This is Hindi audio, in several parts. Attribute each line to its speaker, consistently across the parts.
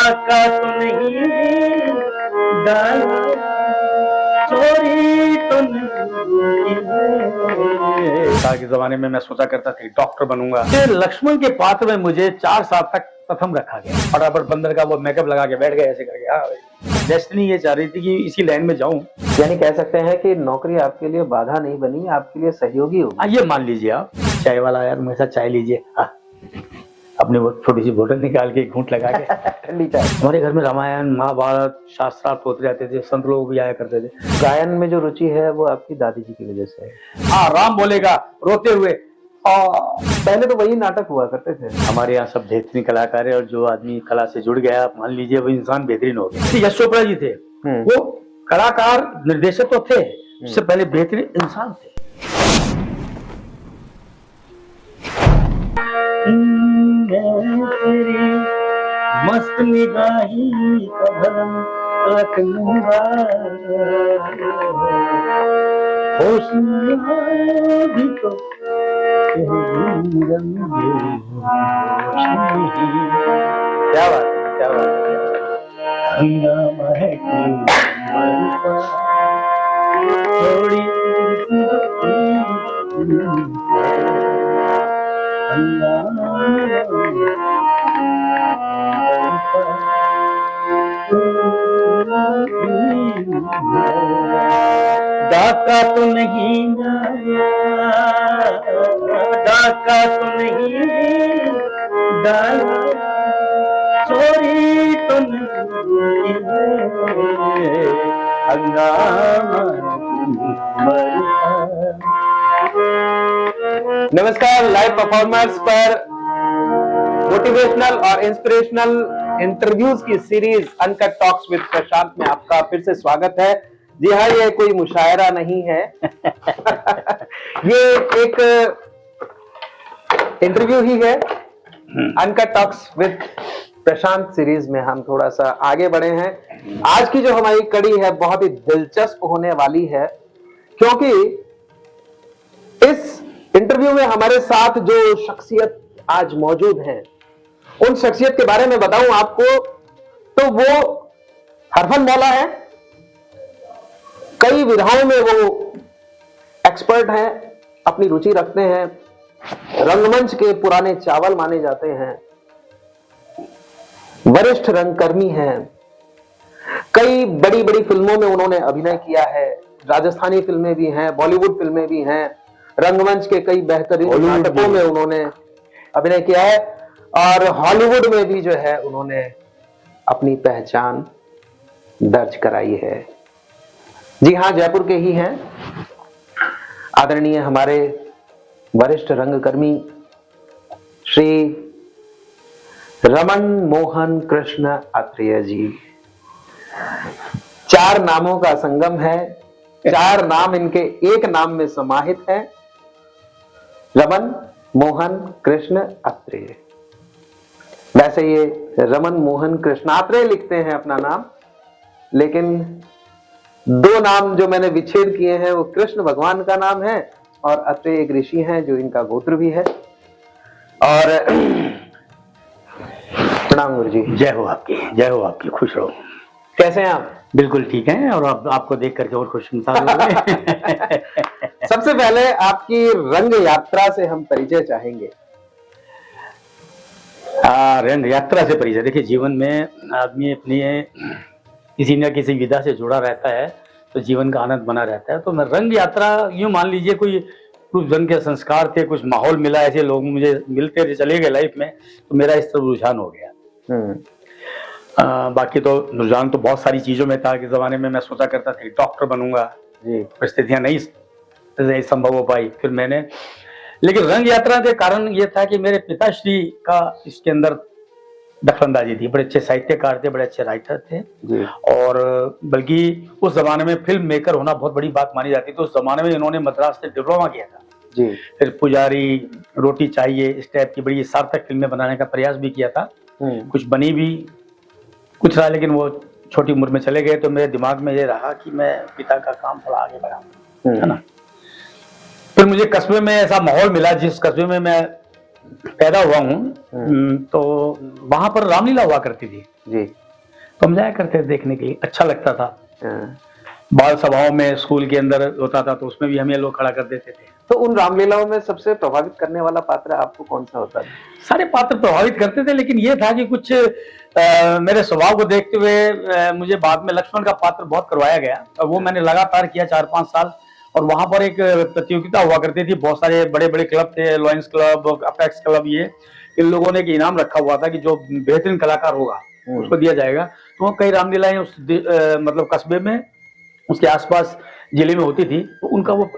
Speaker 1: डाका तो नहीं डाला, चोरी तो नहीं है। के जमाने में मैं सोचा करता था डॉक्टर बनूंगा। फिर लक्ष्मण के पात्र में मुझे 4 साल तक प्रथम रखा गया। फटाफट बंदर का वो मेकअप लगा के बैठ गए ऐसे करके। हाँ भाई, डेस्टिनी ये चाह रही थी कि इसी लाइन में जाऊं।
Speaker 2: यानी कह सकते हैं कि नौकरी आपके लिए बाधा नहीं बनी, आपके लिए सहयोगी होगी।
Speaker 1: ये मान लीजिए आप। चाय वाला आया तो मेरे साथ चाय लीजिए, अपनी वो छोटी सी बोतल निकाल के घूंट लगा के
Speaker 2: ठंडी चाय।
Speaker 1: हमारे घर में रामायण महाभारत शास्त्रार्थ होते रहते थे, संत लोग भी आया करते थे।
Speaker 2: गायन में जो रुचि है वो आपकी दादी जी की वजह से है।
Speaker 1: हाँ, राम बोलेगा रोते हुए।
Speaker 2: पहले तो वही नाटक हुआ करते थे।
Speaker 1: हमारे यहाँ सब बेहतरीन कलाकार है, और जो आदमी कला से जुड़ गया मान लीजिए वो इंसान बेहतरीन हो गया। यश चोपड़ा जी थे, वो कलाकार निर्देशक तो थे, उससे पहले बेहतरीन इंसान थे। मस्त निगाही का भरम रख लूंगा, होश भी तो क्या बात है, क्या बात है। हंगामा है थोड़ी डाका तो नहीं डाका तो नहीं डाला, चोरी तो नहीं है, हंगामा।
Speaker 2: नमस्कार, लाइव परफॉर्मर्स पर मोटिवेशनल और इंस्पिरेशनल इंटरव्यूज की सीरीज अनकट टॉक्स विद प्रशांत में आपका फिर से स्वागत है। जी हाँ, ये कोई मुशायरा नहीं है ये एक इंटरव्यू ही है। Uncut talks with Prashant series में हम थोड़ा सा आगे बढ़े हैं। आज की जो हमारी कड़ी है बहुत ही दिलचस्प होने वाली है, क्योंकि इस इंटरव्यू में हमारे साथ जो शख्सियत आज मौजूद हैं, उन शख्सियत के बारे में बताऊं आपको तो वो हरफन मौला है। कई विधाओं में वो एक्सपर्ट हैं, अपनी रुचि रखते हैं, रंगमंच के पुराने चावल माने जाते हैं, वरिष्ठ रंगकर्मी हैं। कई बड़ी बड़ी फिल्मों में उन्होंने अभिनय किया है, राजस्थानी फिल्में भी हैं, बॉलीवुड फिल्में भी हैं, रंगमंच के कई बेहतरीन नाटकों में उन्होंने अभिनय किया है, और हॉलीवुड में भी जो है उन्होंने अपनी पहचान दर्ज कराई है। जी हाँ, जयपुर के ही हैं आदरणीय हमारे वरिष्ठ रंगकर्मी श्री रमन मोहन कृष्ण अत्रेय जी। 4 नामों का संगम है, 4 नाम इनके एक नाम में समाहित है, रमन मोहन कृष्ण अत्रेय। वैसे ये रमन मोहन कृष्णात्रेय लिखते हैं अपना नाम, लेकिन 2 नाम जो मैंने विच्छेद किए हैं वो कृष्ण भगवान का नाम है और अत्रेय एक ऋषि हैं जो इनका गोत्र भी है। और प्रणाम गुरु जी।
Speaker 1: जय हो आपकी, जय हो आपकी, खुश रहो।
Speaker 2: कैसे हैं आप?
Speaker 1: बिल्कुल ठीक है, और आपको देख करके और खुश इंसान हो गए।
Speaker 2: सबसे पहले आपकी रंग यात्रा से हम परिचय चाहेंगे।
Speaker 1: रंग यात्रा से परिचय, देखिए जीवन में आदमी अपनी किसी न किसी विधा से जुड़ा रहता है तो जीवन का आनंद बना रहता है। तो मैं रंग यात्रा यूं मान लीजिए, कुछ जन के संस्कार थे, कुछ माहौल मिला, ऐसे लोग मुझे मिलते थे, चले गए लाइफ में, तो मेरा इस तरफ रुझान हो गया। बाकी तो रुझान तो बहुत सारी चीजों में था कि जमाने में मैं सोचा करता था कि डॉक्टर बनूंगा, परिस्थितियां नहीं संभव हो पाई। फिर मैंने, लेकिन रंग यात्रा के कारण ये था कि मेरे पिताश्री का इसके अंदर दखलंदाजी थी। बड़े अच्छे साहित्यकार थे, बड़े अच्छे राइटर थे, और बल्कि उस जमाने में फिल्म मेकर होना बहुत बड़ी बात मानी जाती थी। उस जमाने में इन्होंने मद्रास से डिप्लोमा किया था
Speaker 2: जी।
Speaker 1: फिर पुजारी, रोटी चाहिए, इस टाइप की बड़ी सार्थक फिल्में बनाने का प्रयास भी किया था। कुछ बनी भी, कुछ रहा, लेकिन वो छोटी उम्र में चले गए। तो मेरे दिमाग में ये रहा कि मैं पिता का काम थोड़ा आगे बढ़ाऊं, है ना। फिर मुझे कस्बे में ऐसा माहौल मिला, जिस कस्बे में मैं पैदा हुआ हूँ, तो वहां पर रामलीला हुआ करती थी
Speaker 2: जी।
Speaker 1: तो हम जाया करते थे देखने के लिए, अच्छा लगता था।
Speaker 2: हाँ।
Speaker 1: बाल सभाओं में स्कूल के अंदर होता था तो उसमें भी हमें लोग खड़ा कर देते थे।
Speaker 2: तो उन रामलीलाओं में सबसे प्रभावित करने वाला पात्र आपको कौन सा होता था?
Speaker 1: सारे पात्र प्रभावित करते थे, लेकिन ये था कि कुछ मेरे स्वभाव को देखते हुए मुझे बाद में लक्ष्मण का पात्र बहुत करवाया गया और वो मैंने लगातार किया 4-5 साल। और वहां पर एक प्रतियोगिता हुआ करती थी, बहुत सारे बड़े बड़े क्लब थे, लॉयंस क्लब, अपेक्स क्लब, ये इन लोगों ने एक इनाम रखा हुआ था कि जो बेहतरीन कलाकार होगा उसको दिया जाएगा। तो कई रामलीलाएं उस मतलब कस्बे में, उसके आसपास जिले में होती थी, तो उनका वो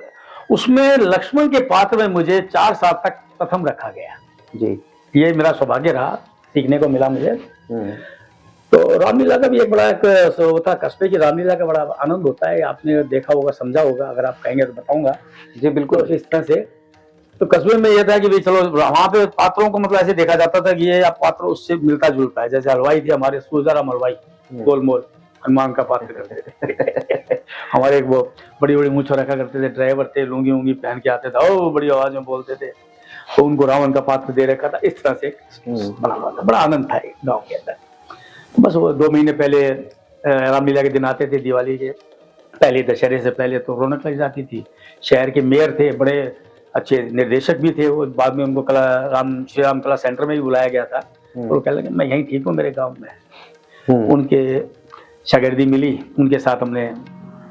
Speaker 1: उसमें लक्ष्मण के पात्र में मुझे 4 साल तक प्रथम रखा गया
Speaker 2: जी।
Speaker 1: ये मेरा सौभाग्य रहा, सीखने को मिला मुझे। तो रामलीला का भी एक बड़ा एक होता है, कस्बे की रामलीला का बड़ा आनंद होता है, आपने देखा होगा, समझा होगा, अगर आप कहेंगे तो बताऊंगा।
Speaker 2: जी बिल्कुल।
Speaker 1: तो इस तरह से तो कस्बे में ये था कि भाई चलो वहां पे पात्रों को मतलब ऐसे देखा जाता था कि ये पात्र उससे मिलता जुलता है, जैसे हलवाई थे हमारे सूरदाराम हलवाई, गोलमोल हनुमान का पात्र करते थे हमारे एक वो बड़ी बड़ी मूंछ रखा करते थे, ड्राइवर थे, लुंगी उंगी पहन के आते थे, ओ बड़ी आवाज में बोलते थे, तो उनको रावण का पात्र दे रखा था। इस तरह से बना हुआ था, बड़ा आनंद था गाँव के अंदर। तो बस वो 2 महीने पहले रामलीला के दिन आते थे, दिवाली के पहले, दशहरे से पहले, तो रौनक लग जाती थी। शहर के मेयर थे, बड़े अच्छे निर्देशक भी थे, वो बाद में उनको कला श्री राम कला सेंटर में भी बुलाया गया था। तो वो कहने लगे मैं यहीं ठीक हूँ मेरे गाँव में। उनके शागिर्दी मिली, उनके साथ हमने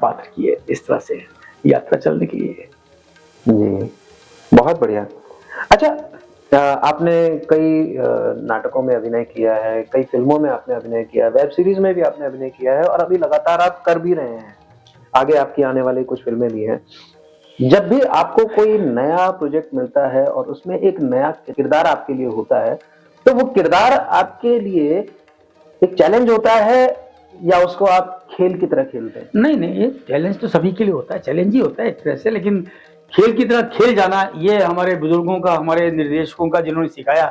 Speaker 1: पात्र किए, इस तरह से यात्रा चल निकली है।
Speaker 2: जी बहुत बढ़िया। अच्छा, आपने कई नाटकों में अभिनय किया है, कई फिल्मों में आपने अभिनय किया है, वेब सीरीज में भी आपने अभिनय किया है और अभी लगातार आप कर भी रहे हैं, आगे आपकी आने वाली कुछ फिल्में भी हैं। जब भी आपको कोई नया प्रोजेक्ट मिलता है और उसमें एक नया किरदार आपके लिए होता है, तो वो किरदार आपके लिए एक चैलेंज होता है या उसको आप खेल की तरह खेलते हैं?
Speaker 1: नहीं नहीं, ये चैलेंज तो सभी के लिए होता है, चैलेंज ही होता है एक तरह से, लेकिन खेल की तरह खेल जाना ये हमारे बुजुर्गों का, हमारे निर्देशकों का, जिन्होंने सिखाया,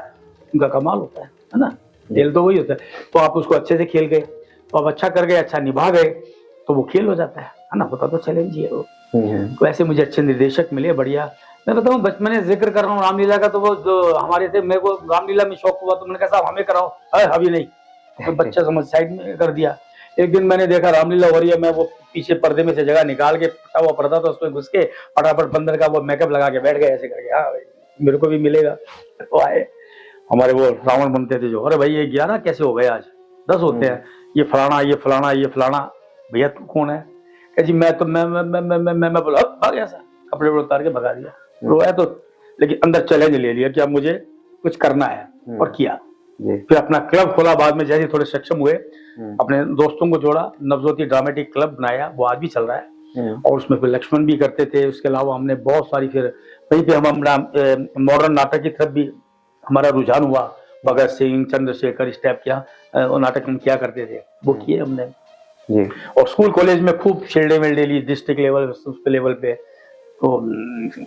Speaker 1: उनका कमाल होता है ना। खेल तो वही होता है, तो आप उसको अच्छे से खेल गए, तो आप अच्छा कर गए, अच्छा निभा गए, तो वो खेल हो जाता है ना। होता तो चैलेंज ही है वो। तो ऐसे मुझे अच्छे निर्देशक मिले, बढ़िया। मैं बताऊं, बचपन में जिक्र कर रहा हूँ रामलीला का, तो वो जो हमारे थे, मेरे को रामलीला में शौक हुआ तो मैंने कहा साहब हमें कराओ, अभी नहीं, तो बच्चा समझ साइड में कर दिया। एक दिन मैंने देखा रामलीला हो रही है, मैं वो पीछे पर्दे में से जगह निकाल के फटा हुआ पर्दा था, उसमें घुस के फटाफट बंदर का वो मेकअप लगा के बैठ गए ऐसे करके, हाँ भाई मेरे को भी मिलेगा। तो आए हमारे वो रावण बनते थे जो, अरे भाई ये 11 कैसे हो गए, आज 10 होते हैं, ये फलाना ये फलाना ये फलाना, भैया तू कौन है? कह जी मैं तो मैं बोला भाग ऐसा, कपड़े उतार के भगा दिया, रोया तो, लेकिन अंदर चैलेंज ले लिया कि अब मुझे कुछ करना है, और किया। फिर अपना क्लब खोला, बाद में जैसे थोड़े सक्षम हुए, अपने दोस्तों को जोड़ा, नवज्योति ड्रामेटिक क्लब बनाया, वो आज भी चल रहा है, और उसमें फिर लक्ष्मण भी करते थे। उसके अलावा हमने बहुत सारी, फिर वहीं पे हम मॉडर्न नाटक की तरफ भी हमारा रुझान हुआ, भगत सिंह, चंद्रशेखर, इस टाइप क्या वो नाटक हम किया करते थे, वो किए हमने। और स्कूल कॉलेज में खूब शील्डे विल्डे ली, डिस्ट्रिक्ट लेवल, उस लेवल पे, तो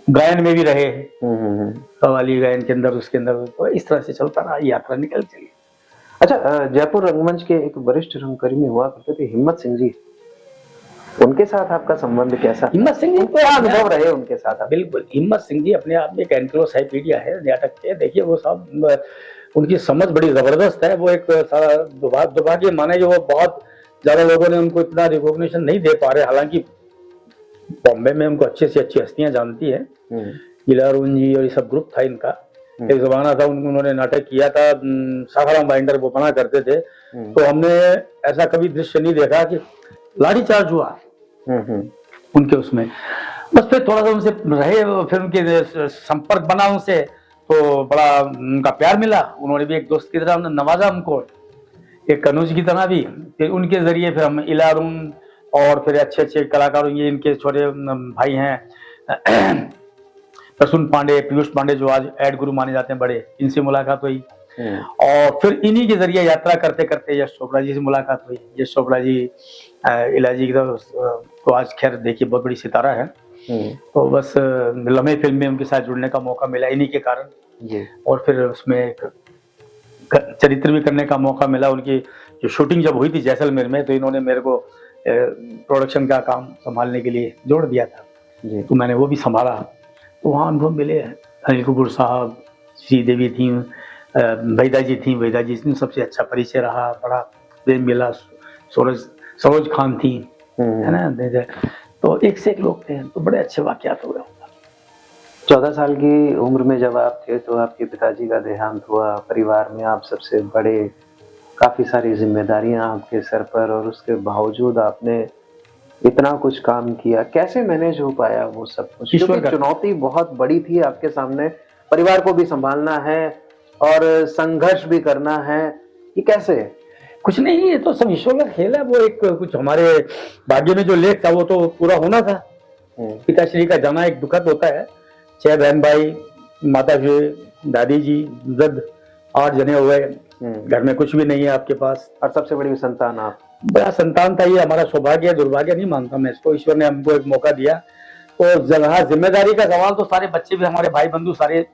Speaker 1: गायन में भी रहे, कव्वाली गायन के अंदर, उसके अंदर, तो इस तरह से चलता रहा, यात्रा निकल चली।
Speaker 2: अच्छा, जयपुर रंगमंच के एक वरिष्ठ रंगकर्मी हुआ करते थे हिम्मत सिंह जी, उनके साथ आपका संबंध कैसा?
Speaker 1: हिम्मत सिंह जी
Speaker 2: क्या अनुभव रहे उनके साथ आप?
Speaker 1: बिल्कुल, हिम्मत सिंह जी अपने आप में एक एनक्लोसाइक्लोपीडिया है नाटक के। देखिए वो सब, उनकी समझ बड़ी जबरदस्त है, वो एक सारा दुर्भाग्य माने कि वो बहुत ज्यादा लोगों ने उनको इतना रिकॉग्निशन नहीं दे पा रहे, हालांकि बॉम्बे में उनको अच्छे से अच्छी हस्तियां जानती है, इलारून जी और ये सब ग्रुप था इनका। एक जमाना था उन्होंने नाटक किया था, साखाराम बाइंडर वो बना करते थे, तो हमने ऐसा कभी दृश्य नहीं देखा कि लाठी चार्ज हुआ उनके उसमें। बस फिर थोड़ा सा उनसे रहे, फिर उनके संपर्क बना उनसे, तो बड़ा उनका प्यार मिला, उन्होंने भी एक दोस्त की तरह नवाजा हमको, एक कनुज की तरह भी। फिर उनके जरिए फिर हम इलारून और फिर अच्छे अच्छे कलाकारों, ये इनके छोटे भाई हैं प्रसून पांडे, पीयूष पांडे, जो आज एड गुरु माने जाते हैं बड़े, इनसे मुलाकात हुई। और फिर इन्हीं के जरिए यात्रा करते करते यश चोपड़ा जी से मुलाकात हुई। यश चोपड़ा जी इलाजी की तो आज खैर देखिए बहुत बड़ी सितारा है, तो बस लम्हे फिल्म में उनके साथ जुड़ने का मौका मिला इन्हीं के कारण, और फिर उसमें चरित्र भी करने का मौका मिला। उनकी जो शूटिंग जब हुई थी जैसलमेर में, तो इन्होंने मेरे को प्रोडक्शन का काम संभालने के लिए जोड़ दिया था, तो मैंने वो भी संभाला। तो वहाँ अनुभव मिले, अनिल कपूर साहब, श्रीदेवी थी, वहीदा जी थी, वहीदा जी से सबसे अच्छा परिचय रहा, बड़ा प्रेम मिला। सरोज खान थी, है ना। तो एक से एक लोग थे, तो बड़े अच्छे वाकयात हुए।
Speaker 2: 14 साल की उम्र में जब आप थे तो आपके पिताजी का देहांत हुआ, परिवार में आप सबसे बड़े, काफी सारी जिम्मेदारियां आपके सर पर, और उसके बावजूद आपने इतना कुछ काम किया। कैसे मैनेज हो पाया वो सब कुछ? क्योंकि चुनौती बहुत बड़ी थी आपके सामने, परिवार को भी संभालना है और संघर्ष भी करना है, ये कैसे?
Speaker 1: कुछ नहीं, ये तो सब ईश्वर का खेल है। वो एक कुछ हमारे भाग्य में जो लेख था वो तो पूरा होना था। पिताश्री का जाना एक दुखद होता है। 6 बहन भाई, माता जी, दादी जी, वृद्ध 8 जने हुए, घर में कुछ भी नहीं है आपके पास,
Speaker 2: और सबसे बड़ी संतान आप।
Speaker 1: बड़ा संतान था। ये हमारा सौभाग्य है, दुर्भाग्य नहीं मानता मैं इसको। ईश्वर ने हमको एक मौका दिया। तो जहाँ जिम्मेदारी का सवाल, तो सारे बच्चे भी, हमारे भाई बंधु सारे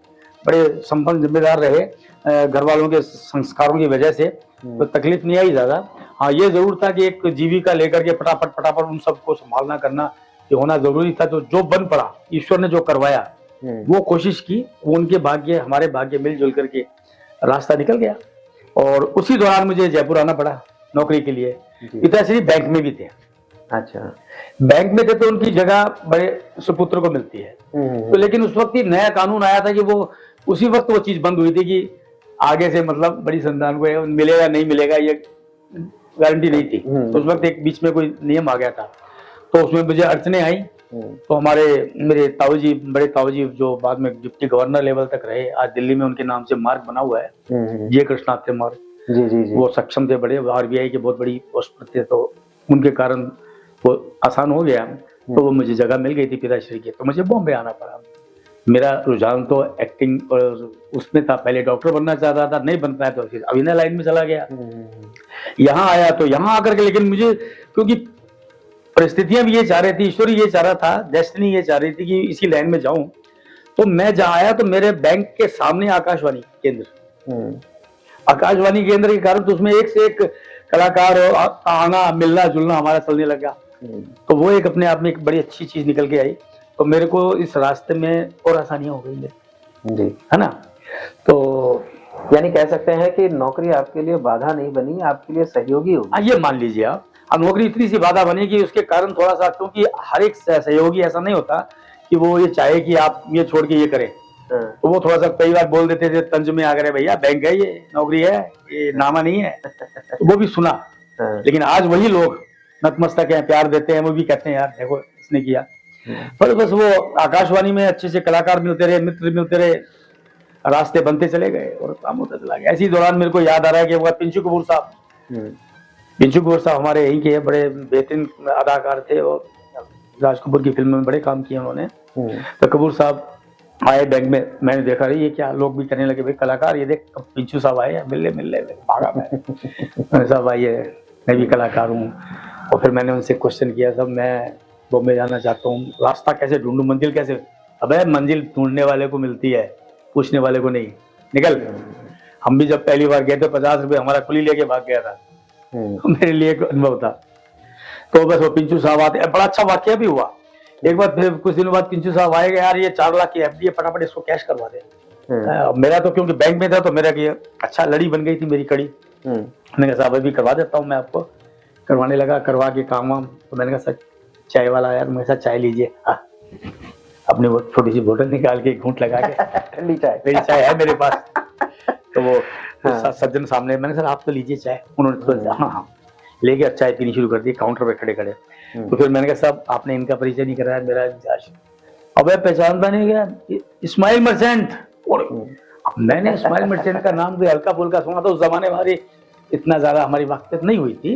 Speaker 1: बड़े संपन्न जिम्मेदार रहे घर वालों के संस्कारों की वजह से, तो तकलीफ नहीं आई ज्यादा। हाँ, ये जरूर था कि एक जीविका लेकर के फटाफट उन सबको संभालना करना ये होना जरूरी था। तो जो बन पड़ा, ईश्वर ने जो करवाया, वो कोशिश की, वो उनके भाग्य हमारे भाग्य मिलजुल करके रास्ता निकल गया। और उसी दौरान मुझे जयपुर आना पड़ा नौकरी के लिए। पिताश्री बैंक में भी थे।
Speaker 2: अच्छा,
Speaker 1: बैंक में थे तो उनकी जगह बड़े सुपुत्र को मिलती है। तो लेकिन उस वक्त ही नया कानून आया था कि वो उसी वक्त वो चीज बंद हुई थी कि आगे से मतलब बड़ी संतान को मिलेगा नहीं मिलेगा ये गारंटी नहीं थी। तो उस वक्त एक बीच में कोई नियम आ गया था, तो उसमें मुझे अड़चने आई। तो मेरे ताऊ जी, बड़े ताऊ जी, जो बाद में डिप्टी गवर्नर लेवल तक रहे, आज दिल्ली में उनके नाम से मार्ग बना हुआ है, जय कृष्णात्रे मार्ग। जी। वो सक्षम थे, बड़े आरबीआई के बहुत बड़ी पोस्ट पर थे, तो उनके कारण वो आसान हो गया। तो वो मुझे जगह मिल गई थी पिताश्री की, तो मुझे बॉम्बे आना पड़ा। मेरा रुझान तो एक्टिंग और उसमें था। पहले डॉक्टर बनना चाहता था, नहीं बन पाया तो फिर अभिनय लाइन में चला गया। यहाँ आया तो यहाँ आकर के, लेकिन मुझे क्योंकि परिस्थितियां भी ये चाह रही थी, ईश्वर ये चाह रहा था, डेस्टिनी ये चाह रही थी कि इसी लाइन में जाऊं, तो मैं जहाँ आया तो मेरे बैंक के सामने आकाशवाणी केंद्र, आकाशवाणी केंद्र के कारण तो उसमें एक से एक कलाकार आना मिलना जुलना हमारा चलने लगा। तो वो एक अपने आप में एक बड़ी अच्छी चीज निकल के आई। तो मेरे को इस रास्ते में और आसानियां हो गई जी, है ना। तो
Speaker 2: यानी कह सकते हैं कि नौकरी आपके लिए बाधा नहीं बनी, आपके लिए सहयोगी होगी।
Speaker 1: ये मान लीजिए आप। अब नौकरी इतनी सी बाधा बनी कि उसके कारण थोड़ा सा, क्योंकि हर एक सहयोगी ऐसा नहीं होता कि वो ये चाहे कि आप ये छोड़ के ये करें। तो वो थोड़ा सा कई बार बोल देते थे तंज में आकर, भैया बैंक है, ये नौकरी है, ये नामा नहीं है। तो वो भी सुना। लेकिन आज वही लोग नतमस्तक हैं, प्यार देते हैं, वो भी कहते हैं यार देखो इसने किया। पर बस वो आकाशवाणी में अच्छे से कलाकार मिलते रहे, मित्र मिलते रहे, रास्ते बनते चले गए और काम होता चला गया। इसी दौरान मेरे को याद आ रहा है कि वो पिंचू कपूर साहब, पिंचू कपूर साहब हमारे यहीं के बड़े बेहतरीन अदाकार थे और राज कपूर की फिल्म में बड़े काम किए उन्होंने। तो कपूर साहब आए बैंक में, मैंने देखा रही ये क्या, लोग भी कहने लगे भाई कलाकार ये देख पिंचू साहब आए, मिलने भागा मैं साहब आइए, मैं भी कलाकार हूँ। और फिर मैंने उनसे क्वेश्चन किया, सब मैं बॉम्बे जाना चाहता हूँ, रास्ता कैसे ढूंढूं, मंजिल कैसे? अबे मंजिल ढूंढने वाले को मिलती है, पूछने वाले को नहीं। निकल। हम भी जब पहली बार गए थे 50 रुपए हमारा कुली लेके भाग गया था। मेरे लिए एक अनुभव था। तो बस वो पिंचू साहब आते, बड़ा अच्छा वाकया भी हुआ। एक बार फिर कुछ दिनों बाद पिंचू साहब आएगा, यार ये 4 लाख की एफडी है, फटाफट इसको कैश करवा दे। मेरा तो क्योंकि बैंक में था तो मेरा अच्छा लड़ी बन गई थी मेरी कड़ी। मैंने कहा साहब अभी करवा देता हूँ मैं आपको। करवाने लगा, करवा के काम वाम। तो मैंने कहा सर चाय वाला आया, मेरे साथ चाय लीजिए। अपनी वो छोटी सी बोतल निकाल के घूंट लगा के,
Speaker 2: ठंडी चाय,
Speaker 1: मेरी चाय है मेरे पास। तो वो सज्जन सामने, मैंने सर आप तो लीजिए चाय। उन्होंने हाँ लेके चाय पीनी शुरू कर दी काउंटर पे खड़े खड़े। तो फिर मैंने कहा साहब आपने इनका परिचय नहीं कराया, मेरा इंचार्ज। अब पहचानता नहीं गया, इस्माइल मर्चेंट। मैंने इस्माइल मर्चेंट का नाम भी हल्का फुल्का सुना था। उस जमाने हमारी इतना ज्यादा हमारी वाकफियत नहीं हुई थी,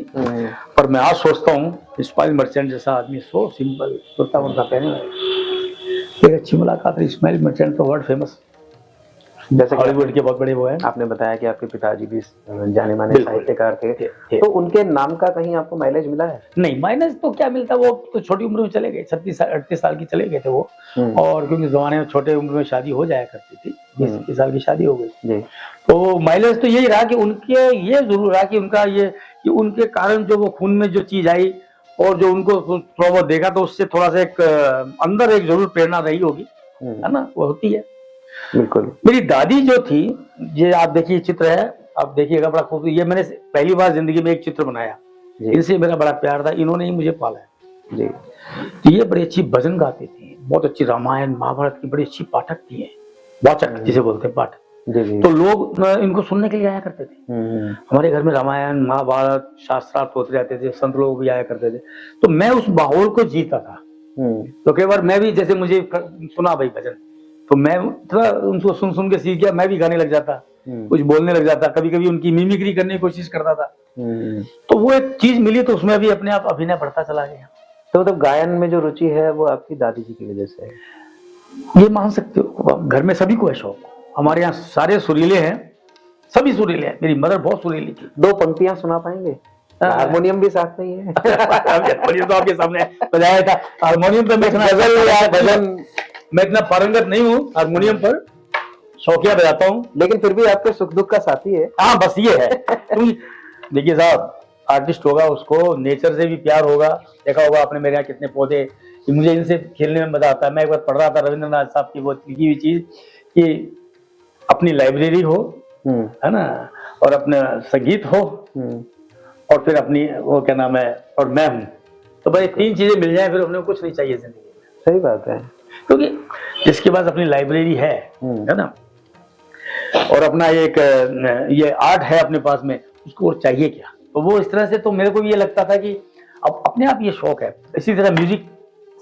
Speaker 1: पर मैं आज सोचता हूँ इस्माइल मर्चेंट जैसा आदमी, सो सिंपल, कुर्ता वुर्ता पहने हुए, एक अच्छी मुलाकात। इस्माइल मर्चेंट तो वर्ल्ड फेमस,
Speaker 2: जैसे
Speaker 1: हॉलीवुड के बहुत बड़े वो हैं।
Speaker 2: आपने बताया कि आपके पिताजी भी जाने माने साहित्यकार थे, तो उनके नाम का कहीं आपको माइलेज मिला है?
Speaker 1: नहीं, माइलेज तो क्या मिलता, वो तो छोटी उम्र में चले गए, 36-38 साल की चले गए थे वो। और क्योंकि जमाने में छोटे उम्र में शादी हो जाया करती थी, 20 साल की शादी हो गई। तो माइलेज तो यही रहा कि उनके ये जरूर रहा कि उनका ये कि उनके कारण जो वो खून में जो चीज आई और जो उनको थोड़ा वो देखा, तो उससे थोड़ा सा एक अंदर एक जरूर प्रेरणा रही होगी, है ना, वो होती है।
Speaker 2: बिल्कुल।
Speaker 1: मेरी दादी जो थी, ये आप देखिए चित्र है, आप देखिएगा बड़ा खूबसूरत, ये मैंने पहली बार जिंदगी में एक चित्र बनाया,
Speaker 2: जी।
Speaker 1: इनसे मेरा बड़ा प्यार था, इन्होंने ही मुझे पाला है।
Speaker 2: जी।
Speaker 1: तो ये बड़ी अच्छी भजन गाती थी, बहुत अच्छी रामायण महाभारत की बड़ी अच्छी पाठक थी है, वाचक जिसे बोलते हैं पाठक।
Speaker 2: जी जी।
Speaker 1: तो लोग इनको सुनने के लिए आया करते थे। हमारे घर में रामायण महाभारत शास्त्रार्थ होते रहते थे, संत लोग भी आया करते थे, तो मैं उस माहौल को जीता था। तो कई बार मैं भी, जैसे मुझे सुना भाई भजन, तो मैं थोड़ा उनको सुन सुन के सीख गया, मैं भी गाने लग जाता, कुछ बोलने लग जाता, कभी कभी उनकी मिमिक्री करने की कोशिश करता था। तो वो एक चीज मिली, तो उसमें भी अपने आप अभिनय बढ़ता चला गया।
Speaker 2: तो मतलब गायन में जो रुचि है वो आपकी दादी जी की वजह से है?
Speaker 1: ये मान सकते हो, घर में सभी को है शौक। हमारे यहाँ सारे सुरीले हैं, सभी सुरीले हैं, मेरी मदर बहुत सुरीली थी।
Speaker 2: 2 पंक्तियां सुना पाएंगे? हारमोनियम भी साथ में ही है।
Speaker 1: हारमोनियम तो आपके सामने बजाया था, हारमोनियम पे मैं इतना भजन मैं इतना पारंगत नहीं हूँ हारमोनियम पर, शौकिया बजाता हूँ,
Speaker 2: लेकिन फिर भी आपके सुख दुख का साथी है।
Speaker 1: हाँ बस ये है। देखिए साहब, आर्टिस्ट होगा उसको नेचर से भी प्यार होगा। देखा होगा आपने मेरे यहाँ कितने पौधे, कि मुझे इनसे खेलने में मजा आता है। मैं एक बार पढ़ रहा था रविंद्रनाथ साहब की वो लिखी हुई चीज, कि अपनी लाइब्रेरी हो, है ना, और अपना संगीत हो, और फिर अपनी वो क्या नाम है, और मैं हूँ, तो भाई 3 चीजें मिल जाए, फिर अपने को कुछ नहीं चाहिए जिंदगी में।
Speaker 2: सही बात है,
Speaker 1: क्योंकि जिसके पास अपनी लाइब्रेरी है ना, और अपना एक ये आर्ट है अपने पास में, उसको और चाहिए क्या। तो वो इस तरह से, तो मेरे को भी ये लगता था कि अब अपने आप ये शौक है। इसी तरह म्यूजिक,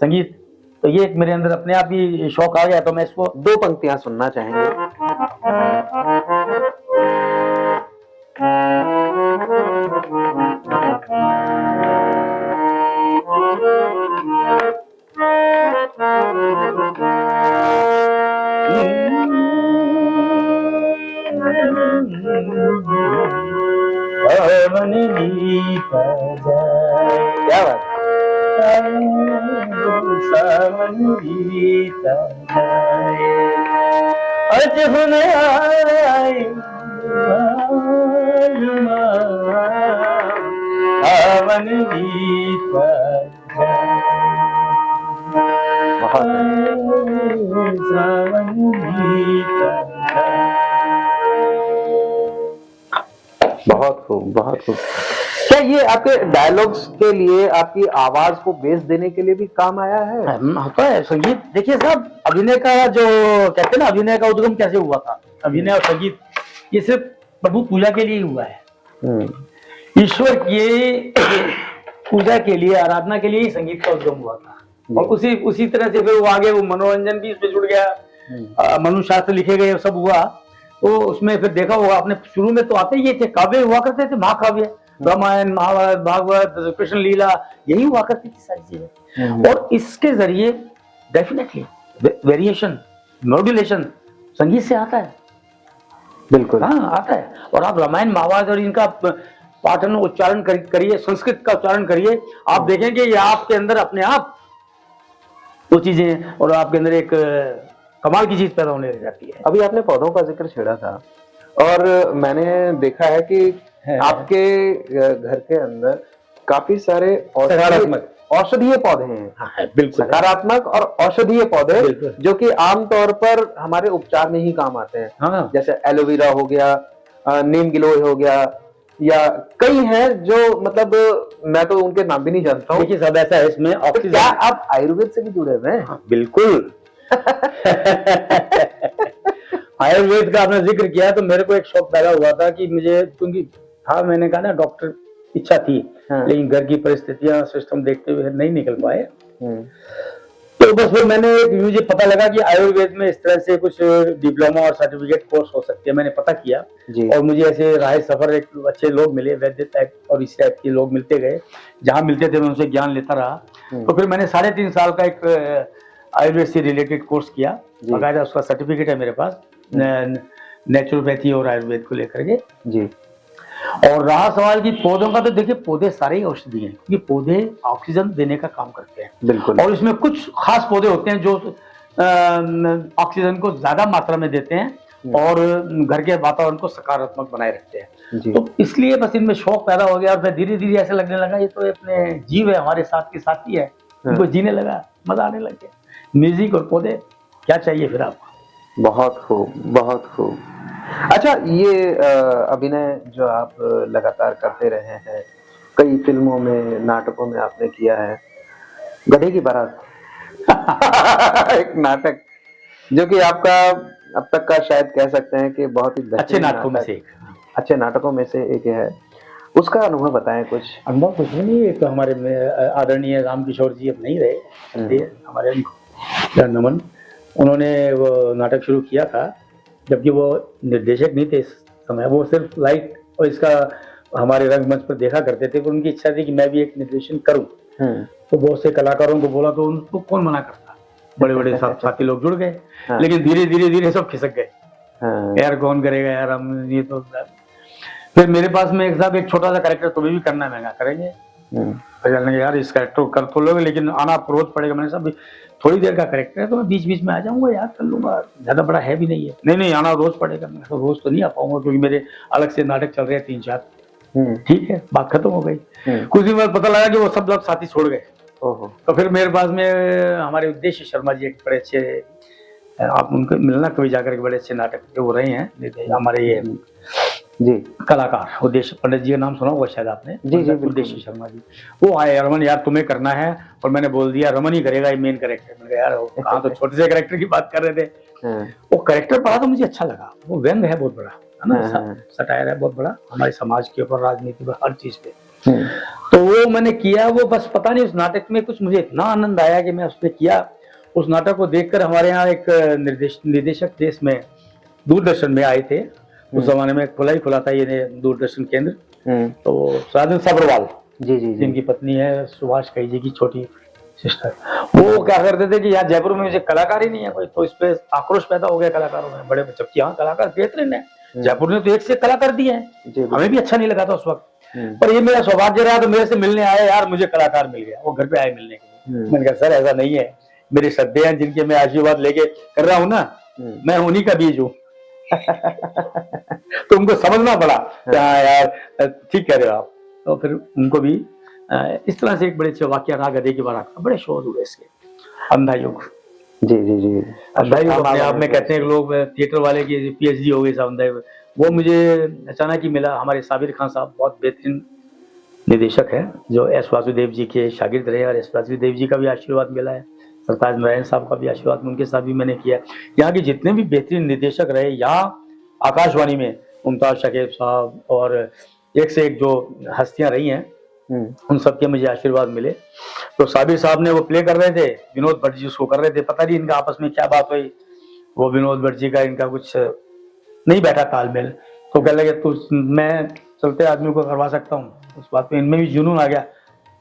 Speaker 1: संगीत, तो ये मेरे अंदर अपने आप ही शौक आ गया, तो मैं इसको
Speaker 2: 2 पंक्तियां सुनना चाहेंगे। क्या बात बहुत खूब, बहुत खूब। क्या ये आपके डायलॉग्स के लिए, आपकी आवाज को बेस देने के लिए भी काम आया है?
Speaker 1: होता है संगीत। देखिए साहब, अभिनय का जो कहते हैं ना, अभिनय का उद्गम कैसे हुआ था, अभिनय और संगीत ये सिर्फ प्रभु पूजा के लिए हुआ है। ईश्वर की पूजा के लिए, आराधना के लिए ही संगीत का उद्गम हुआ था, और उसी तरह से फिर वो आगे वो मनोरंजन भी इसमें जुड़ गया, मनुष्य शास्त्र लिखे गए, सब हुआ। तो उसमें फिर देखा होगा आपने, शुरू में तो आते ही थे, काव्य हुआ करते थे, महाकाव्य, रामायण महाभारत भागवत कृष्ण लीला, यही हुआ करती थी सारी चीजें। और इसके जरिए डेफिनेटली वेरिएशन, मॉड्यूलेशन संगीत से आता है,
Speaker 2: बिल्कुल,
Speaker 1: हाँ आता है। और आप रामायण महाभारत और इनका पाठन उच्चारण करिए, संस्कृत का उच्चारण करिए, आप देखेंगे ये आपके अंदर अपने आप वो चीजें, और आपके अंदर एक कमाल की चीज पैदा होने लग जाती है।
Speaker 2: अभी आपने पौधों का जिक्र छेड़ा था, और मैंने देखा है कि आपके घर के अंदर काफी सारे औषधीय पौधे हैं।
Speaker 1: हाँ, बिल्कुल
Speaker 2: सकारात्मक और औषधीय पौधे, जो कि आमतौर पर हमारे उपचार में ही काम आते हैं।
Speaker 1: हाँ।
Speaker 2: जैसे एलोवेरा हो गया, नीम गिलोय हो गया, या कई हैं जो मतलब मैं तो उनके नाम भी नहीं जानता हूँ।
Speaker 1: देखिए सब ऐसा है इसमें,
Speaker 2: तो क्या आप आयुर्वेद से भी जुड़े हुए हैं?
Speaker 1: हाँ, बिल्कुल। आयुर्वेद का आपने जिक्र किया तो मेरे को एक शौक पैदा हुआ था कि मुझे, क्योंकि हाँ मैंने कहा ना डॉक्टर इच्छा थी, लेकिन घर की परिस्थितियां सिस्टम देखते हुए नहीं निकल पाए। तो बस फिर मैंने, मुझे पता लगा कि आयुर्वेद में इस तरह से कुछ डिप्लोमा और सर्टिफिकेट कोर्स हो सकते हैं, मैंने पता किया और मुझे ऐसे राह सफर एक अच्छे लोग मिले, वैद्य टाइप और इस टाइप के लोग मिलते गए, जहाँ मिलते थे मैं उनसे ज्ञान लेता रहा। तो फिर मैंने 3.5 साल का एक आयुर्वेद से रिलेटेड कोर्स किया, बाकायदा उसका सर्टिफिकेट है मेरे पास, नेचुरोपैथी और आयुर्वेद को लेकर के जी। और रहा सवाल की पौधों का, तो देखिए पौधे सारे ही औषधि हैं, क्योंकि पौधे ऑक्सीजन देने का काम करते हैं। बिल्कुल। और इसमें कुछ खास पौधे होते हैं जो ऑक्सीजन को ज्यादा मात्रा में देते हैं और घर के वातावरण को सकारात्मक बनाए रखते हैं। तो इसलिए बस इनमें शौक पैदा हो गया और फिर धीरे धीरे ऐसे लगने लगा ये तो अपने जीव है, हमारे साथ के साथी है, इनको जीने लगा, मजा आने लग गया। म्यूजिक और पौधे, क्या चाहिए फिर आपको।
Speaker 2: बहुत खूब, बहुत खूब। अच्छा, ये अभिनय जो आप लगातार करते रहे हैं, कई फ़िल्मों में, नाटकों में आपने किया है। गधे की बारात एक नाटक जो कि आपका अब तक का शायद कह सकते हैं कि बहुत ही
Speaker 1: अच्छे
Speaker 2: बेहतरीन
Speaker 1: नाटकों में
Speaker 2: नाटक,
Speaker 1: से एक।
Speaker 2: अच्छे नाटकों में से एक है। उसका अनुभव बताएँ कुछ?
Speaker 1: अनुभव कुछ भी नहीं है, तो हमारे में आदरणीय राम किशोर जी अब नहीं रहे, इसलिए हमारे नमन, उन्होंने वो नाटक शुरू किया था, जबकि वो निर्देशक नहीं थे इस समय, वो सिर्फ लाइट और इसका हमारे रंगमंच पर देखा करते थे, पर उनकी इच्छा थी कि मैं भी एक निर्देशन करूं। तो बहुत से कलाकारों को बोला तो उनको कौन मना करता, बड़े बड़े साथी लोग जुड़ गए,
Speaker 2: हाँ।
Speaker 1: लेकिन धीरे धीरे धीरे सब खिसक गए।
Speaker 2: हाँ।
Speaker 1: यार कौन करेगा यार, हम ये तो। फिर मेरे पास में एक साहब एक छोटा सा कैरेक्टर तुम्हें भी करना है, महंगा करेंगे। यार इस कैरेक्टर को कर तो लोगे, लेकिन आना रोज पड़ेगा। मैंने साहब थोड़ी देर का कैरेक्टर है तो मैं बीच बीच में आ जाऊंगा यार, कर लूंगा, ज्यादा बड़ा है भी नहीं है। नहीं नहीं, आना रोज पड़ेगा। मैं तो रोज तो नहीं आ पाऊंगा क्योंकि मेरे अलग से नाटक चल रहे हैं 3-4। ठीक है, बात खत्म हो गई। कुछ दिन बाद पता लगा कि वो सब लोग साथी छोड़ गए। तो फिर मेरे पास में हमारे उद्देश्य शर्मा जी एक बड़े अच्छे, आप उनको मिलना कभी जाकर के, बड़े अच्छे नाटक जो हो रहे हैं हमारे ये
Speaker 2: जी
Speaker 1: कलाकार, उद्देश्य पंडित जी का नाम सुना होगा शायद आपने।
Speaker 2: जी जी,
Speaker 1: उद्देश्य शर्मा जी, वो आए, रमन यार तुम्हें करना है, और मैंने बोल दिया रमन ही करेगा ये मेन कैरेक्टर। मैंने कहा यार कहाँ, तो छोटे से कैरेक्टर की बात कर रहे थे। वो कैरेक्टर पढ़ा तो मुझे अच्छा लगा, वो व्यंग है बहुत बड़ा, है ना, सटायर है बहुत बड़ा, हमारे समाज के ऊपर, राजनीति पर, हर चीज पे। तो वो मैंने किया, वो बस पता नहीं उस नाटक में कुछ मुझे इतना आनंद आया कि मैं उसने किया। उस नाटक को देखकर हमारे यहाँ एक निदेशक देश में दूरदर्शन में आए थे, उस जमाने में खुला था ये दूरदर्शन केंद्र। तो राजन सब्रवाल
Speaker 2: जी जी,
Speaker 1: जिनकी पत्नी है सुभाष कई जी की छोटी सिस्टर, वो क्या करते थे कि यहाँ जयपुर में मुझे कलाकार ही नहीं है कोई, तो इस पे आक्रोश पैदा हो गया कलाकारों में बड़े, जबकि यहाँ कलाकार बेहतरीन है, जयपुर ने तो एक से कलाकार दिए हैं, हमें भी अच्छा नहीं लगा था उस वक्त। पर ये मेरा सौभाग्य रहा, तो मेरे से मिलने आए यार, मुझे कलाकार मिल गया, वो घर पे आए मिलने के लिए। मैंने कहा सर ऐसा नहीं है, मेरे श्रद्धे हैं जिनके मैं आशीर्वाद लेके कर रहा हूँ ना, मैं उन्हीं का बीज हूँ। तो उनको समझना पड़ा, हाँ यार ठीक कह रहे हो आप। तो फिर उनको भी इस तरह से एक बड़े अच्छे वाक्य रहा गधे की बारात का, बड़े शोर हुए इसके। अंधा युग,
Speaker 2: जी जी जी,
Speaker 1: अंधा युग अपने आप में कहते हैं लोग, थिएटर वाले की पीएचडी हो गई साहब अंधा युग, वो मुझे अचानक ही मिला। हमारे साबिर खान साहब बहुत बेहतरीन निदेशक है, जो एस वासुदेव जी के शागिर्द रहे, और एस वासुदेव जी का भी आशीर्वाद मिला है, सरताज नारायण साहब का भी आशीर्वाद उनके साथ भी मैंने किया। यहाँ के जितने भी बेहतरीन निदेशक रहे, यहाँ आकाशवाणी में मुमताज शकीब साहब और एक से एक जो हस्तियां रही हैं, उन सबके मुझे आशीर्वाद मिले। तो साबिर साहब ने वो प्ले कर रहे थे, विनोद भट्ट जी उसको कर रहे थे, पता नहीं इनका आपस में क्या बात हुई, वो विनोद भट्ट जी का इनका कुछ नहीं बैठा तालमेल, तो कह लगे तो मैं चलते आदमी को करवा सकता हूँ। उस बात में इनमें भी जुनून आ गया,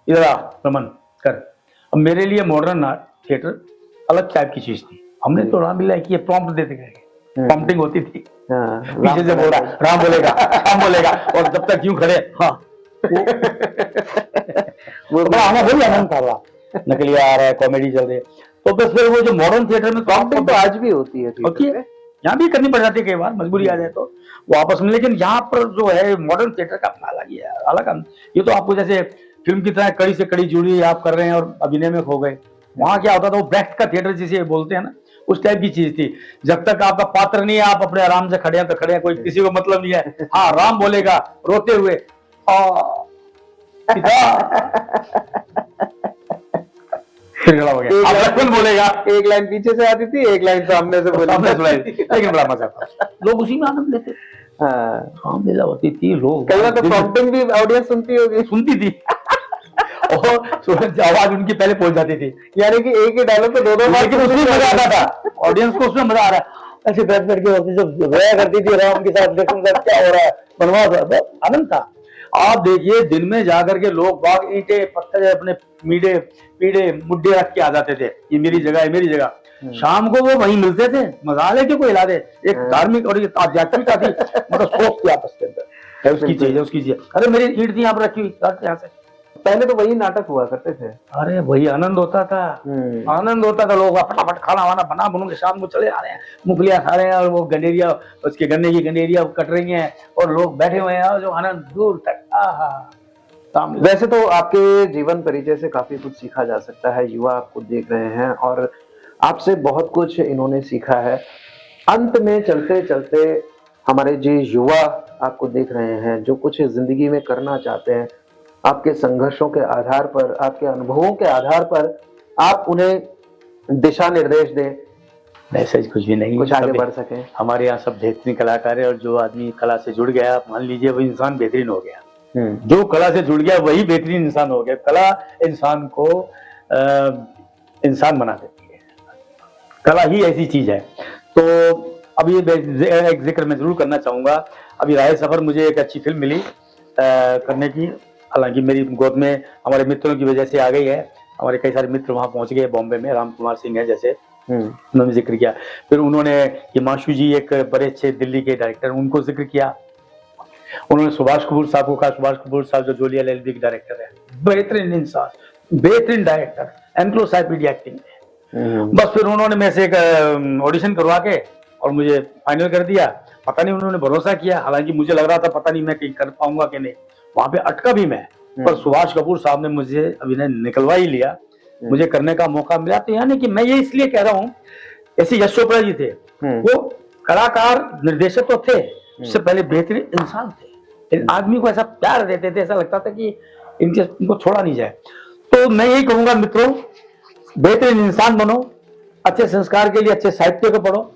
Speaker 1: इधर आ रमन कर। अब मेरे लिए मॉडर्न थिएटर अलग टाइप की चीज थी, हमने तो राम लीला की प्रॉम्प्ट देते गए, प्रॉम्प्टिंग होती थी, पीछे से बोल रहा राम बोलेगा, राम बोलेगा, और जब तक क्यों खड़े, हाँ वो हमारा वही आनंद था, नकली आ रहा है, कॉमेडी चल रही है। तो बस फिर वो जो मॉडर्न थिएटर में
Speaker 2: प्रॉम्प्टिंग तो आज भी होती है,
Speaker 1: यहाँ भी करनी पड़ जाती है कई बार, मजबूरी आ जाए तो वो आपस में, लेकिन यहाँ पर जो है मॉडर्न थिएटर का अपना अलग ही है, अलग। ये तो आपको जैसे फिल्म की तरह कड़ी से कड़ी जुड़ी आप कर रहे हैं और अभिनय में खो गए। वहां क्या होता था, वो ब्रेक्ट का थिएटर जिसे बोलते हैं ना, उस टाइप की चीज थी। जब तक आपका पात्र नहीं है, आप अपने आराम से खड़े हैं तो खड़े हैं, कोई किसी को मतलब नहीं है। हाँ राम बोलेगा रोते हुए, लक्ष्मण बोलेगा,
Speaker 2: एक लाइन पीछे से आती थी, एक लाइन सामने से बोली,
Speaker 1: लेकिन बड़ा मजा था, लोग उसी में आनंद लेते। हाँ लीला होती थी, लोग
Speaker 2: कई बार तो प्रॉम्प्टिंग भी ऑडियंस सुनती होगी,
Speaker 1: सुनती थी और आवाज उनकी पहले पहुंच जाती थी,
Speaker 2: यानी कि एक ही डायलॉग पे दो बार,
Speaker 1: लेकिन उसमें मजा आता था, ऑडियंस को उसमें मजा आ रहा है। ऐसे बैठ बैठ के जब रोया करती थी राम के साथ, क्या हो रहा है, बनवास, आनंद था। आप देखिए दिन में जाकर के लोग बाग ईंटे पत्थर अपने पीढ़े मुड्डे रख के आ जाते थे, ये मेरी जगह है, मेरी जगह। शाम को वो वहीं मिलते थे, मजा लेके कोई हिला दे। एक धार्मिक और आध्यात्मिकता थी, मतलब सोच थी आपस के अंदर, उसकी चीज है, उसकी चीज। अरे मेरी ईंट थी यहाँ पर रखी हुई, यहाँ से
Speaker 2: पहले तो वही नाटक हुआ करते थे।
Speaker 1: अरे वही आनंद होता था, आनंद होता था। लोग फटाफट खाना वाना बना बनू के शाम को चले आ रहे हैं, मुखलिया खा रहे हैं, और वो गंडेरिया, उसके गन्ने की गंडेरिया कट रही हैं, और लोग बैठे हुए हैं, जो आनंद दूर तक।
Speaker 2: वैसे तो आपके जीवन परिचय से काफी कुछ सीखा जा सकता है, युवा आपको देख रहे हैं और आपसे बहुत कुछ इन्होंने सीखा है। अंत में चलते चलते हमारे जो युवा आपको देख रहे हैं, जो कुछ जिंदगी में करना चाहते हैं, आपके संघर्षों के आधार पर, आपके अनुभवों के आधार पर आप उन्हें दिशा निर्देश दें,
Speaker 1: मैसेज कुछ भी नहीं,
Speaker 2: कुछ आगे
Speaker 1: सब
Speaker 2: बढ़ सके।
Speaker 1: हमारे यहाँ सब बेहतरीन कलाकार है, और जो आदमी कला से जुड़ गया, मान लीजिए वो इंसान बेहतरीन हो गया। जो कला से जुड़ गया वही बेहतरीन इंसान हो गया। कला इंसान को इंसान बना देती है, कला ही ऐसी चीज है। तो अभी एक जिक्र मैं जरूर करना चाहूंगा। अभी राय सफर मुझे एक अच्छी फिल्म मिली करने की, हालांकि मेरी गोद में हमारे मित्रों की वजह से आ गई है। हमारे कई सारे मित्र वहां पहुंच गए बॉम्बे में, राम कुमार सिंह है जैसे, उन्होंने जिक्र किया। फिर उन्होंने हिमांशु जी एक बड़े अच्छे दिल्ली के डायरेक्टर, उनको जिक्र किया। उन्होंने सुभाष कपूर साहब को कहा, सुभाष कपूर साहब जो जोली एलएलबी के डायरेक्टर है, बेहतरीन इंसान, बेहतरीन डायरेक्टर, एनक्लोसाइक्लोपीडिया एक्टिंग में। बस फिर उन्होंने मेरे से एक ऑडिशन करवा के और मुझे फाइनल कर दिया। पता नहीं उन्होंने भरोसा किया, हालांकि मुझे लग रहा था पता नहीं मैं कहीं कर पाऊंगा कि नहीं, वहां पे अटका भी मैं। पर सुभाष कपूर साहब ने मुझे अभिनय निकलवा ही लिया, मुझे करने का मौका मिला। तो यानी कि मैं ये इसलिए कह रहा हूँ, ऐसे यश चोपड़ा जी थे, वो कलाकार निर्देशक तो थे, उससे पहले बेहतरीन इंसान थे। आदमी को ऐसा प्यार देते थे, ऐसा लगता था कि इनको छोड़ा नहीं जाए। तो मैं यही कहूंगा मित्रों, बेहतरीन इंसान बनो, अच्छे संस्कार के लिए अच्छे साहित्य को पढ़ो,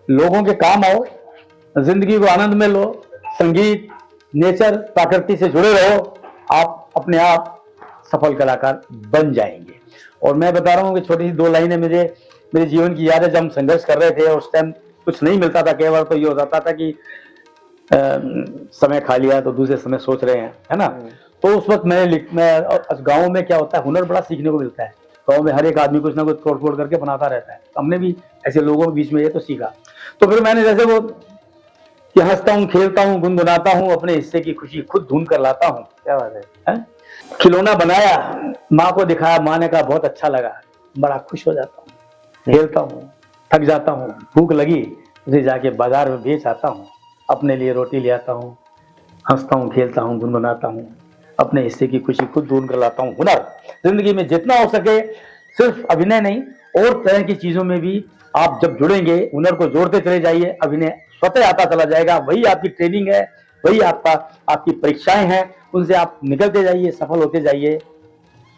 Speaker 1: लोगों के काम आओ, जिंदगी को आनंद में लो, संगीत, नेचर, प्रकृति से जुड़े रहो, आप अपने आप सफल कलाकार बन जाएंगे। और मैं बता रहा हूँ कि छोटी सी 2 लाइनें मुझे मेरे जीवन की याद है। जब हम संघर्ष कर रहे थे और उस टाइम कुछ नहीं मिलता था, कई बार तो ये हो जाता था कि समय खा लिया तो दूसरे समय सोच रहे हैं, है ना। तो उस वक्त मैं गाँव में क्या होता है, हुनर बड़ा सीखने को मिलता है। गाँव में हर एक आदमी कुछ ना कुछ तोड़ फोड़ करके बनाता रहता है। हमने भी ऐसे लोगों के बीच में ये तो सीखा। तो फिर मैंने जैसे वो कि हंसता हूँ, खेलता हूँ, गुनगुनाता हूँ, अपने हिस्से की खुशी खुद ढूंढ कर लाता हूँ। क्या बात है? खिलौना बनाया, माँ को दिखाया, माँ ने कहा बहुत अच्छा लगा, बड़ा खुश हो जाता हूँ। खेलता हूँ, थक जाता हूँ, भूख लगी, उसे जाके बाजार में बेच आता हूँ, अपने लिए रोटी ले आता हूँ, हंसता हूँ, खेलता हूँ, गुनगुनाता हूँ, अपने हिस्से की खुशी खुद ढूंढ कर लाता हूँ। हुनर जिंदगी में जितना हो सके, सिर्फ अभिनय नहीं और तरह की चीजों में भी आप जब जुड़ेंगे, हुनर को जोड़ते चले जाइए, अभिनय स्वतः आता चला जाएगा। वही आपकी ट्रेनिंग है, वही आपकी परीक्षाएं हैं, उनसे आप निकलते जाइए, सफल होते जाइए,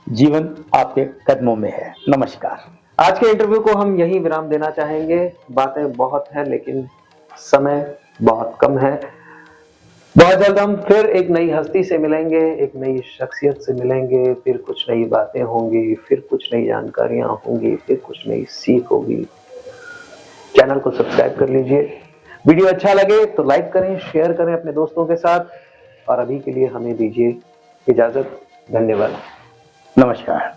Speaker 1: जीवन आपके कदमों में है। नमस्कार।
Speaker 2: आज के इंटरव्यू को हम यही विराम देना चाहेंगे। बातें बहुत हैं लेकिन समय बहुत कम है। बहुत जल्द हम फिर एक नई हस्ती से मिलेंगे, एक नई शख्सियत से मिलेंगे, फिर कुछ नई बातें होंगी, फिर कुछ नई जानकारियां होंगी, फिर कुछ नई सीख होगी। चैनल को सब्सक्राइब कर लीजिए। वीडियो अच्छा लगे तो लाइक करें, शेयर करें अपने दोस्तों के साथ, और अभी के लिए हमें दीजिए इजाजत। धन्यवाद।
Speaker 1: नमस्कार।